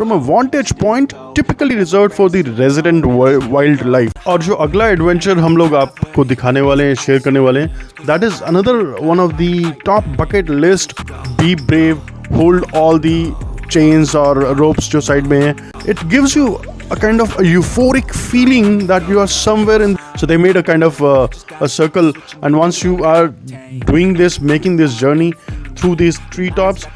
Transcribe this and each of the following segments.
from a vantage point typically reserved for the resident wildlife. और जो अगला adventure हम लोग आपको दिखाने वाले हैं, शेयर करने वाले हैं, that is another one of the top bucket list. Be brave, hold all the chains or ropes जो साइड में है. It gives you a kind of a euphoric feeling that you are somewhere in. So they made a kind of a circle, and once you are doing this, making this journey through these treetops,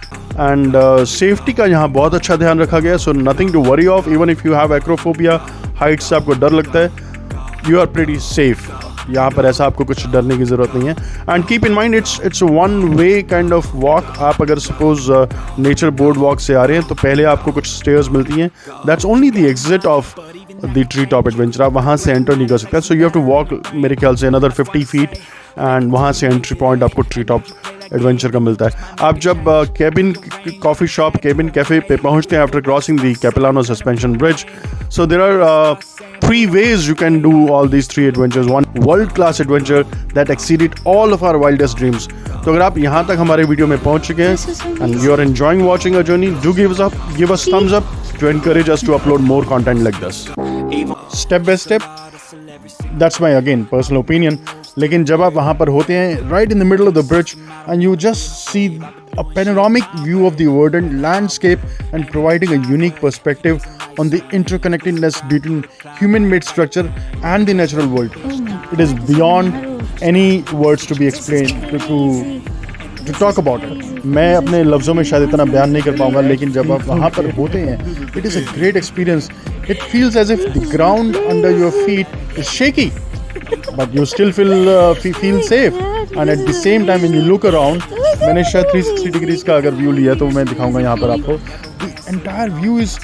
and safety का यहाँ बहुत अच्छा ध्यान रखा गया. So nothing to worry of. Even if you have acrophobia, heights से आपको डर लगता है, you are pretty safe. यहाँ पर ऐसा आपको कुछ डरने की ज़रूरत नहीं है. And keep in mind it's one way kind of walk. आप अगर सपोज नेचर बोर्ड वॉक से आ रहे हैं तो पहले आपको कुछ स्टेयर्स मिलती हैं. That's only the exit of the tree top adventure. आप वहाँ से एंटर नहीं कर सकते. So you have to walk मेरे ख्याल से अनदर 50 फीट, एंड वहाँ से एंट्री पॉइंट आपको ट्री टॉप एडवेंचर का मिलता है. आप जब cabin coffee shop, cabin cafe पे पहुँचते हैं after crossing the Capilano suspension bridge, so there are 3 ways you can do all these 3 adventures. One world-class adventure that exceeded all of our wildest dreams. तो अगर आप यहाँ तक हमारे video में पहुँच चुके हैं and you are enjoying watching our journey, do give us thumbs up to encourage us to upload more content like this. Step by step, that's my again personal opinion. लेकिन जब आप वहाँ पर होते हैं, right in the middle of the bridge, and you just see a panoramic view of the verdant landscape and providing a unique perspective on the interconnectedness between human-made structure and the natural world. It is beyond any words to be explained, to talk about it. मैं अपने लफ्ज़ों में शायद इतना बयान नहीं कर पाऊँगा, लेकिन जब आप वहाँ पर होते हैं, it is a great experience. It feels as if the ground under your feet is shaky, but you still feel safe. And at the same time, when you look around, मैंने शायद 360 डिग्रीज का अगर view लिया तो मैं दिखाऊंगा यहाँ पर आपको. The entire view is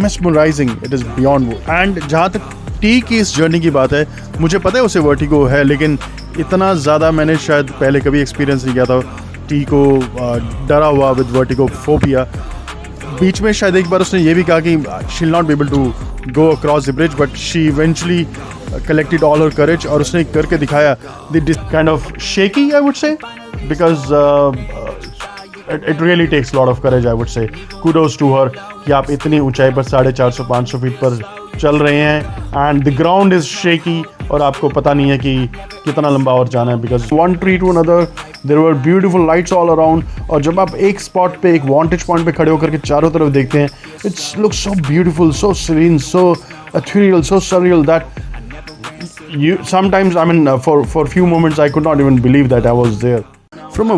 mesmerizing. It is beyond. And जहाँ तक टी की इस जर्नी की बात है, मुझे पता है उसे वर्टिगो है, लेकिन इतना ज़्यादा मैंने शायद पहले कभी एक्सपीरियंस नहीं किया था. टी को डरा हुआ विद वर्टिगो फोबिया. बीच में शायद एक बार उसने ये भी कहा कि she will not be able to go across the bridge, but she eventually collected all her courage और उसने करके दिखाया. The kind of shaky, I would say, because it really takes a lot of courage, I would say. Kudos to her कि आप इतनी ऊंचाई पर 450-500 feet पर चल रहे हैं, and the ground is shaky और आपको पता नहीं है कि कितना लंबा और जाना है. Because one tree to another, there were beautiful lights all around. और जब आप एक स्पॉट पे, एक वांटेज पॉइंट पे खड़े होकर के चारों तरफ देखते हैं, it looks so beautiful, so serene, so ethereal, so surreal that you sometimes, I mean, for a few moments I could not even believe that I was there. From a